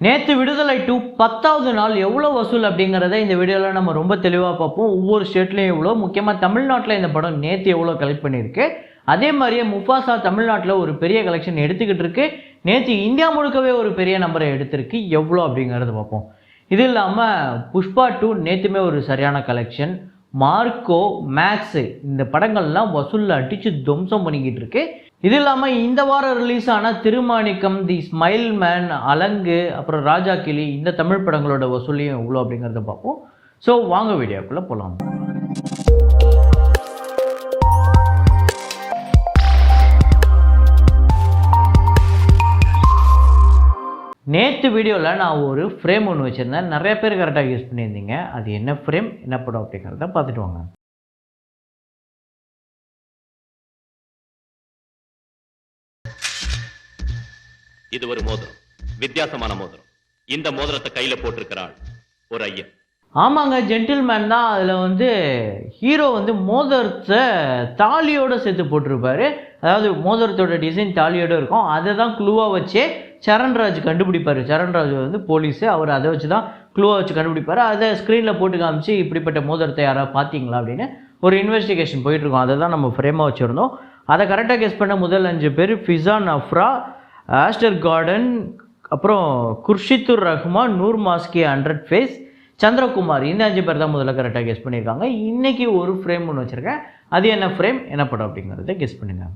நேற்று விடுதலை 2 10வது நாள் எவ்வளோ வசூல் அப்படிங்கிறத இந்த வீடியோவில் நம்ம ரொம்ப தெளிவாக பார்ப்போம். ஒவ்வொரு ஸ்டேட்லேயும் எவ்வளோ, முக்கியமாக தமிழ்நாட்டில் இந்த படம் நேற்று எவ்வளோ கலெக்ட் பண்ணியிருக்கு. அதே மாதிரியே முஃபாசா தமிழ்நாட்டில் ஒரு பெரிய கலெக்ஷன் எடுத்துக்கிட்டு இருக்கு. நேற்று இந்தியா முழுக்கவே ஒரு பெரிய நம்பரை எடுத்திருக்கு. எவ்வளோ அப்படிங்கிறத பார்ப்போம். இது இல்லாமல் புஷ்பா 2 நேற்றுமே ஒரு சரியான கலெக்ஷன். மார்க்கோ, மேக்ஸு இந்த படங்கள்லாம் வசூலில் அடித்து துவம்சம் பண்ணிக்கிட்டு இருக்கு. இது இல்லாமல் இந்த வாரம் ரிலீஸ் ஆன திருமாணிக்கம், தி ஸ்மைல் மேன், அலங்கு, அப்புறம் ராஜா கிளி இந்த தமிழ் படங்களோட வசூலையும் எவ்வளோ அப்படிங்கிறத பார்ப்போம். ஸோ வாங்க வீடியோக்குள்ளே போகலாம். நேற்று வீடியோவில் நான் ஒரு ஃப்ரேம் ஒன்று வச்சுருந்தேன். நிறைய பேர் கரெக்டாக யூஸ் பண்ணியிருந்தீங்க. அது என்ன ஃப்ரேம், என்ன படம் அப்படிங்கிறத பார்த்துட்டு வாங்க. இது ஒரு மோதிரம், வித்தியாசமான மோதிரம். இந்த மோதிரத்தை கையில போட்டிருக்கிறாள் ஒரு ஐயன். ஆமாங்க, ஜென்டில்மேன் தான். அதில் ஹீரோ மோதிரத்தை தாலியோடு சேர்த்து போட்டிருப்பாரு. அதாவது மோதிரத்தோட டிசைன் தாலியோடு இருக்கும். அதை தான் க்ளூவாக வச்சே சரண்ராஜ் கண்டுபிடிப்பார். சரண்ராஜ் போலீஸு, அவர் அதை வச்சு தான் க்ளூவாக வச்சு கண்டுபிடிப்பார். அதை ஸ்க்ரீனில் போட்டு காமிச்சு இப்படிப்பட்ட மோதிரத்தை யாராவது பார்த்தீங்களா அப்படின்னு ஒரு இன்வெஸ்டிகேஷன் போயிட்டுருக்கோம். அதை தான் நம்ம ஃப்ரேமாக வச்சுருந்தோம். அதை கரெக்டாக கெஸ் பண்ண முதல் 5 பேர் ஃபிசான் அஃப்ரா, ஆஸ்டர் கார்டன், அப்புறம் குர்ஷித்துர் ரஹ்மான், நூர் மாஸ்கி, 100 ஃபேஸ், சந்திரகுமார். இந்த 5 பேர் தான் முதல்ல கரெக்டாக கெஸ் பண்ணியிருக்காங்க. இன்றைக்கி ஒரு ஃப்ரேம் ஒன்று வச்சுருக்கேன். அது என்ன ஃப்ரேம், என்ன படம் அப்படிங்கிறத கெஸ் பண்ணுங்கள்.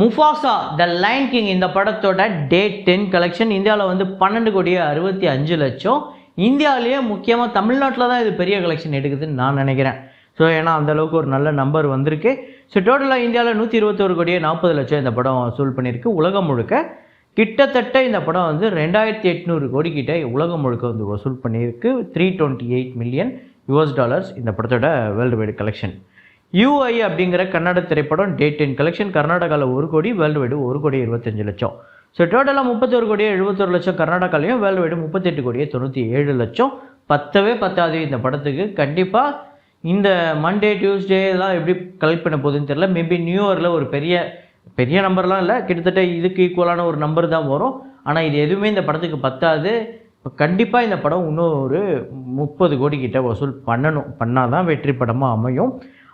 முஃபாசா த லைன் கிங் இந்த படத்தோட டே 10 கலெக்ஷன் இந்தியாவில் 12,65,00,000. இந்தியாவிலேயே முக்கியமாக தமிழ்நாட்டில் தான் இது பெரிய கலெக்ஷன் எடுக்குதுன்னு நான் நினைக்கிறேன். ஸோ ஏன்னா அந்தளவுக்கு ஒரு நல்ல நம்பர் வந்திருக்கு. ஸோ டோட்டலாக இந்தியாவில் 121,40,00,000 இந்த படம் வசூல் பண்ணியிருக்கு. உலகம் முழுக்க கிட்டத்தட்ட இந்த படம் 2,800 கோடி கிட்ட உலகம் முழுக்க வசூல் பண்ணியிருக்கு. $328 மில்லியன் இந்த படத்தோட வேர்ல்டு வைடு கலெக்ஷன். யூஐ அப்படிங்கிற கன்னட திரைப்படம் டே 10 கலெக்ஷன் கர்நாடகாவில் 1 கோடி, வேர்ல்டு வைடு 1,25,00,000. ஸோ டோட்டலாக 31,71,00,000 கர்நாடகாலையும், வேர்ல்டு வைடு 38,97,00,000. பத்தவே பத்தாது இந்த படத்துக்கு. கண்டிப்பாக இந்த மண்டே டியூஸ்டே எல்லாம் எப்படி கலெக்ட் பண்ண போகுதுன்னு தெரியல. மேபி நியூ இயரில் ஒரு பெரிய நம்பர்லாம் இல்லை, கிட்டத்தட்ட இதுக்கு ஈக்குவலான ஒரு நம்பர் தான் வரும். ஆனால் இது எதுவுமே இந்த படத்துக்கு பத்தாது. இப்போ கண்டிப்பாக இந்த படம் இன்னும் ஒரு 30 கோடி கிட்ட வசூல் பண்ணால் தான் வெற்றி படமாக அமையும்.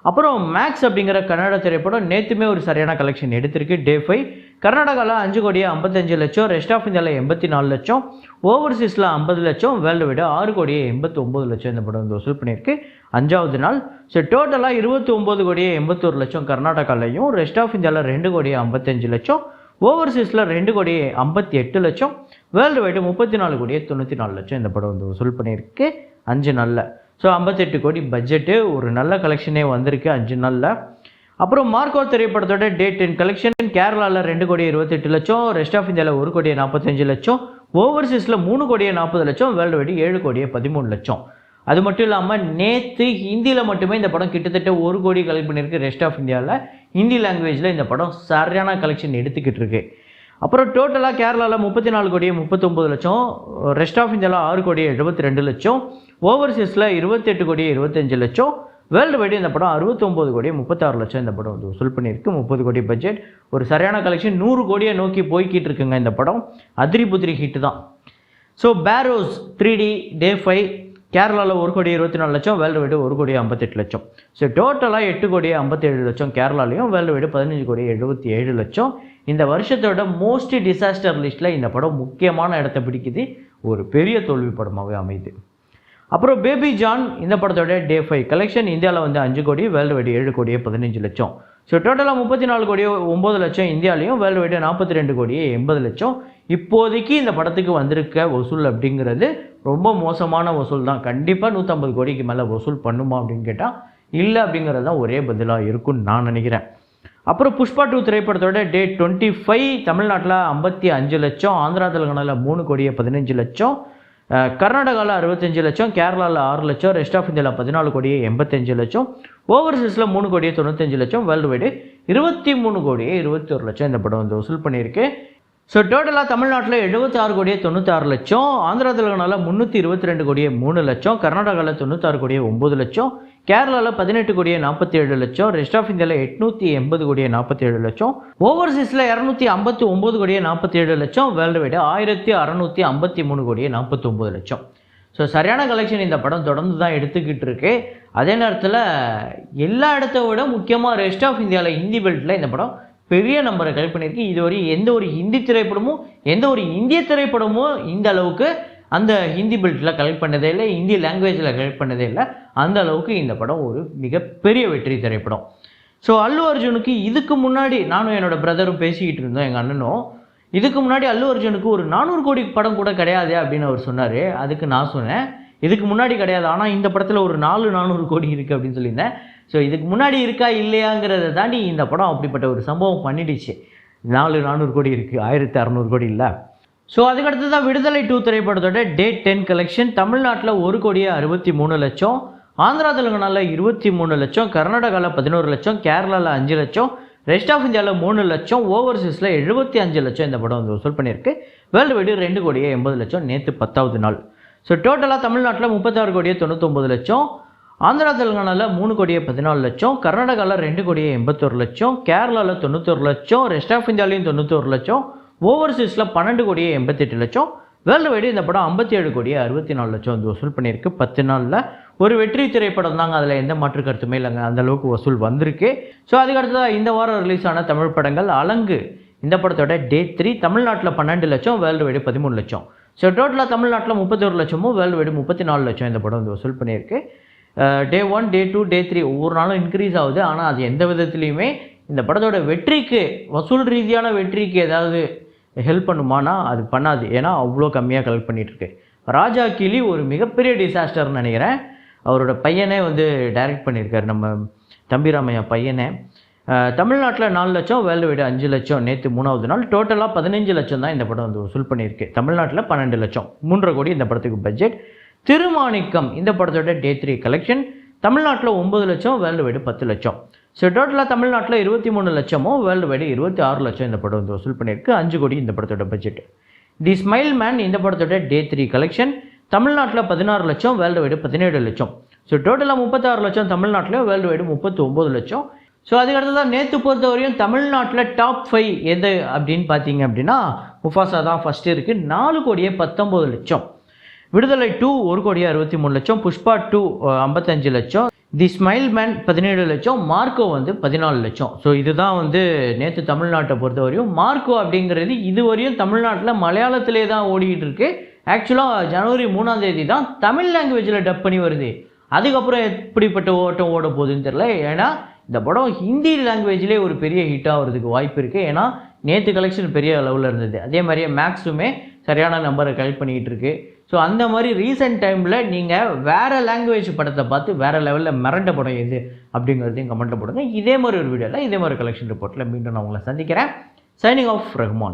அப்புறம் மேக்ஸ் அப்படிங்கிற கன்னட திரைப்படம் நேற்றுமே ஒரு சரியான கலெக்ஷன் எடுத்திருக்கு. டே 5 கர்நாடகாவில் 5,55,00,000, ரெஸ்ட் ஆஃப் இந்தியாவில் 84,00,000, ஓவர்சீஸில் 50,00,000, வேர்ல்டு வைடு 6,89,00,000 இந்த படம் வசூல் பண்ணியிருக்கு 5வது நாள். ஸோ டோட்டலாக 29,81,00,000 கர்நாடகாலையும், ரெஸ்ட் ஆஃப் இந்தியாவில் 2,55,00,000, ஓவர்சீஸில் 2,58,00,000, வேர்ல்டு வைடு 34,94,00,000 இந்த படம் வசூல் பண்ணியிருக்கு 5 நாளில். ஸோ 58 கோடி பட்ஜெட்டு, ஒரு நல்ல கலெக்ஷனே வந்திருக்கு 5 நாளில். அப்புறம் மார்க்கோ திரைப்படத்தோட டே 10 கலெக்ஷன் கேரளாவில் 2,28,00,000, ரெஸ்ட் ஆஃப் இந்தியாவில் 1,45,00,000, ஓவர்சீஸில் 3,40,00,000, வேர்ல்டு வைடு 7,13,00,000. அது மட்டும் இல்லாமல் நேற்று ஹிந்தியில் மட்டுமே இந்த படம் கிட்டத்தட்ட 1 கோடி கலெக்ட் பண்ணியிருக்கு. ரெஸ்ட் ஆஃப் இந்தியாவில் ஹிந்தி லாங்குவேஜில் இந்த படம் சரியான கலெக்ஷன் எடுத்துக்கிட்டு இருக்கு. அப்புறம் டோட்டலாக கேரளாவில் 34,39,00,000, ரெஸ்ட் ஆஃப் இந்தியாவில் 6,72,00,000, ஓவர்சீஸில் 28,25,00,000, வேர்ல்டு வைடு இந்த படம் 69,36,00,000 இந்த படம் வசூல் பண்ணியிருக்கு. 30 கோடி பட்ஜெட், ஒரு சரியான கலெக்ஷன். 100 கோடியை நோக்கி போய்கிட்டு இருக்குங்க இந்த படம். அதிரி புதிரி ஹிட் தான். ஸோ பேரோஸ் 3D டே 5 கேரளாவில் 1,24,00,000, வேர்ல்டு வைடு 1,58,00,000. ஸோ டோட்டலாக 8,57,00,000 கேரளாலையும், வேர்ல்டு வைடு 15,77,00,000. இந்த வருஷத்தோட மோஸ்ட் டிசாஸ்டர் லிஸ்ட்டில் இந்த படம் முக்கியமான இடத்த பிடிக்குது. ஒரு பெரிய தோல்வி படமாகவே அமையுது. அப்புறம் பேபி ஜான் இந்த படத்தோட டே 5 கலெக்ஷன் இந்தியாவில் 5 கோடி, வேர்ல்டு வைடு 7,15,00,000. ஸோ டோட்டலாக 34,09,00,000 இந்தியாலையும், வேர்ல்டு வைடு 42,80,00,000. இப்போதைக்கு இந்த படத்துக்கு வந்திருக்க வசூல் அப்படிங்கிறது ரொம்ப மோசமான வசூல் தான். கண்டிப்பாக 150 கோடிக்கு மேலே வசூல் பண்ணுமா அப்படின்னு கேட்டால் இல்லை அப்படிங்கிறது தான் ஒரே பதிலாக இருக்குன்னு நான் நினைக்கிறேன். அப்புறம் புஷ்பா 2 திரைப்படத்தோட டே 25 தமிழ்நாட்டில் 55,00,000, ஆந்திரா தெலுங்கானாவில் 3,15,00,000, கர்நாடகாவில் 65,00,000, கேரளாவில் 6,00,000, ரெஸ்ட் ஆஃப் இந்தியாவில் 14,85,00,000, ஓவர்சீஸில் 3,95,00,000, வேர்ல்டு வைடு 23,21,00,000 இந்த படம் வசூல் பண்ணியிருக்கு. ஸோ டோட்டலாக தமிழ்நாட்டில் 76 கோடியே 96 லட்சம், ஆந்திரா தெலுங்கானால 322 கோடியே 3 லட்சம், கர்நாடகாவில் 96 கோடியே 9 லட்சம், கேரளாவில் 18 கோடியே 47 லட்சம், ரெஸ்ட் ஆஃப் இந்தியாவில் 880 கோடியே 47 லட்சம், ஓவர்சீஸில் 259 கோடியே 47 லட்சம், வேர்ல்டு வைடு 1653 கோடியே 49 லட்சம். ஸோ சரியான கலெக்ஷன் இந்த படம் தொடர்ந்து தான் எடுத்துக்கிட்டு இருக்கு. அதே நேரத்தில் எல்லா இடத்த விட முக்கியமாக ரெஸ்ட் ஆஃப் இந்தியாவில் ஹிந்தி பெல்ட்டில் இந்த படம் பெரிய நம்பரை கலெக்ட் பண்ணியிருக்கு. இதுவரை எந்த ஒரு ஹிந்தி திரைப்படமும் எந்த ஒரு இந்திய திரைப்படமும் இந்த அளவுக்கு அந்த ஹிந்தி பெல்ட்டில் கலெக்ட் பண்ணதே இல்லை, ஹிந்தி லாங்குவேஜில் கலெக்ட் பண்ணதே இல்லை. அந்த அளவுக்கு இந்த படம் ஒரு மிகப்பெரிய வெற்றி திரைப்படம். ஸோ அல்லு அர்ஜுனுக்கு இதுக்கு முன்னாடி நானும் என்னோட பிரதரும் பேசிக்கிட்டு இருந்தோம், எங்கள் அண்ணனும், இதுக்கு முன்னாடி அல்லு அர்ஜுனுக்கு ஒரு 400 கோடி படம் கூட கிடையாது அப்படின்னு அவர் சொன்னார். அதுக்கு நான் சொன்னேன் இதுக்கு முன்னாடி கிடையாது, ஆனால் இந்த படத்தில் ஒரு 400 கோடி இருக்குது அப்படின்னு சொல்லியிருந்தேன். ஸோ இதுக்கு முன்னாடி இருக்கா இல்லையாங்கிறத தாண்டி இந்த படம் அப்படிப்பட்ட ஒரு சம்பவம் பண்ணிடுச்சு. 400 கோடி இருக்குது, 1600 கோடி இல்லை. ஸோ அதுக்கடுத்து தான் விடுதலை 2 திரைப்படத்தோட டேட் 10 கலெக்ஷன் தமிழ்நாட்டில் 1 கோடியே 63 லட்சம், ஆந்திரா தெலுங்கானாவில் 23 லட்சம், கர்நாடகாவில் 11 லட்சம், கேரளாவில் 5 லட்சம், ரெஸ்ட் ஆஃப் இந்தியாவில் 3 லட்சம், ஓவர்சீஸில் 75 லட்சம் இந்த படம் வந்து வசூல் பண்ணியிருக்கு. வேர்ல்டு வைடு 2 கோடியே 80 லட்சம் நேற்று 10வது நாள். ஸோ டோட்டலாக தமிழ்நாட்டில் 36 கோடியே 99 லட்சம், ஆந்திரா தெலுங்கானாவில் 3 கோடியே 14 லட்சம், கர்நாடகாவில் 2 கோடியே 81 லட்சம், கேரளாவில் 91 லட்சம், ரெஸ்ட் ஆஃப் இந்தியாவிலையும் 91 லட்சம், ஓவர்சீஸில் 12 கோடியே 88 லட்சம், வேர்ல்டு வைடு இந்த படம் 57 கோடியே 64 லட்சம் வந்து வசூல் பண்ணியிருக்கு. 10 நாளில் ஒரு வெற்றி திரைப்படம் தாங்க, அதில் எந்த மாற்று கருத்துமே இல்லைங்க, அந்தளவுக்கு வசூல் வந்திருக்கு. ஸோ அதுக்கடுத்ததாக இந்த வாரம் ரிலீஸ் ஆன தமிழ் படங்கள் அலங்கு இந்த படத்தோட டேட் 3 தமிழ்நாட்டில் 12 லட்சம், வேர்ல்டு வைடு 13 லட்சம். ஸோ டோட்டலாக தமிழ்நாட்டில் 31 லட்சமும், வேர்ல்டு வைடு 34 லட்சம் இந்த படம் வந்து வசூல் பண்ணியிருக்கு. டே 1, டே 2, டே 3 ஒவ்வொரு நாளும் இன்க்ரீஸ் ஆகுது. ஆனால் அது எந்த விதத்துலையுமே இந்த படத்தோட வெற்றிக்கு, வசூல் ரீதியான வெற்றிக்கு ஏதாவது ஹெல்ப் பண்ணுமானா அது பண்ணாது. ஏன்னா அவ்வளோ கம்மியாக கலெக்ட் பண்ணிகிட்ருக்கு. ராஜா கிளி ஒரு மிகப்பெரிய டிசாஸ்டர்னு நினைக்கிறேன். அவரோட பையனே வந்து டைரக்ட் பண்ணியிருக்காரு, நம்ம தம்பிராமையா பையனே. தமிழ்நாட்டில் 4 லட்சம், வேர்ல்டு வைடு 5 லட்சம் நேற்று 3வது நாள். டோட்டலாக 15 லட்சம் தான் இந்த படம் வந்து வசூல் பண்ணியிருக்கு. தமிழ்நாட்டில் 12 லட்சம், 3.5 கோடி இந்த படத்துக்கு பட்ஜெட். திருமாணிக்கம் இந்த படத்தோட டே 3 கலெக்ஷன் தமிழ்நாட்டில் 9 லட்சம், வேர்ல்டு வைடு 10 லட்சம். ஸோ டோட்டலாக தமிழ்நாட்டில் 23 லட்சமும், வேர்ல்டு வைடு 26 லட்சம் இந்த படம் வந்து வசூல் பண்ணியிருக்கு. 5 கோடி இந்த படத்தோட பட்ஜெட். தி ஸ்மைல் மேன் இந்த படத்தோட டே 3 கலெக்ஷன் தமிழ்நாட்டில் 16 லட்சம், வேர்ல்டு வைடு 17 லட்சம். ஸோ டோட்டலாக 36 லட்சம் தமிழ்நாட்டிலையும், வேர்ல்டு வைடு 39 லட்சம். ஸோ அதுக்கடுத்து தான் நேற்று பொறுத்த வரையும் தமிழ்நாட்டில் டாப் 5 எது அப்படின்னு பார்த்தீங்க அப்படின்னா முஃபாசா தான் ஃபஸ்ட்டு இருக்குது, 4 கோடியே 19 லட்சம். விடுதலை 2 1 கோடியே 63 லட்சம், புஷ்பா 2 55 லட்சம், தி ஸ்மைல் மேன் 17 லட்சம், மார்க்கோ வந்து 14 லட்சம். ஸோ இதுதான் வந்து நேற்று தமிழ்நாட்டை பொறுத்த வரையும். மார்க்கோ அப்படிங்கிறது இதுவரையும் தமிழ்நாட்டில் மலையாளத்திலே தான் ஓடிக்கிட்டு இருக்கு. ஆக்சுவலாக ஜனவரி 3ஆம் தேதி தான் தமிழ் லாங்குவேஜில் டப் பண்ணி வருது. அதுக்கப்புறம் எப்படிப்பட்ட ஓட்டம் ஓட போகுதுன்னு தெரியல. ஏன்னா இந்த படம் ஹிந்தி லாங்குவேஜ்லேயே ஒரு பெரிய ஹிட் ஆகிறதுக்கு வாய்ப்பு இருக்குது. ஏன்னா நேற்று கலெக்ஷன் பெரிய அளவில் இருந்தது. அதே மாதிரியே மேக்ஸுமே சரியான நம்பரை கலெக்ட் பண்ணிக்கிட்டு இருக்கு. ஸோ அந்த மாதிரி ரீசெண்ட் டைமில் நீங்கள் வேறு லாங்குவேஜ் படத்தை பார்த்து வேறு லெவலில் மிரண்ட படம் எது அப்படிங்கிறதையும் கமெண்ட்டில் போடுங்க. இதே மாதிரி ஒரு வீடியோவில் இதே மாதிரி கலெக்ஷன் ரிப்போர்ட்டில் மீண்டும் நான் உங்களை சந்திக்கிறேன். Signing off Rahman.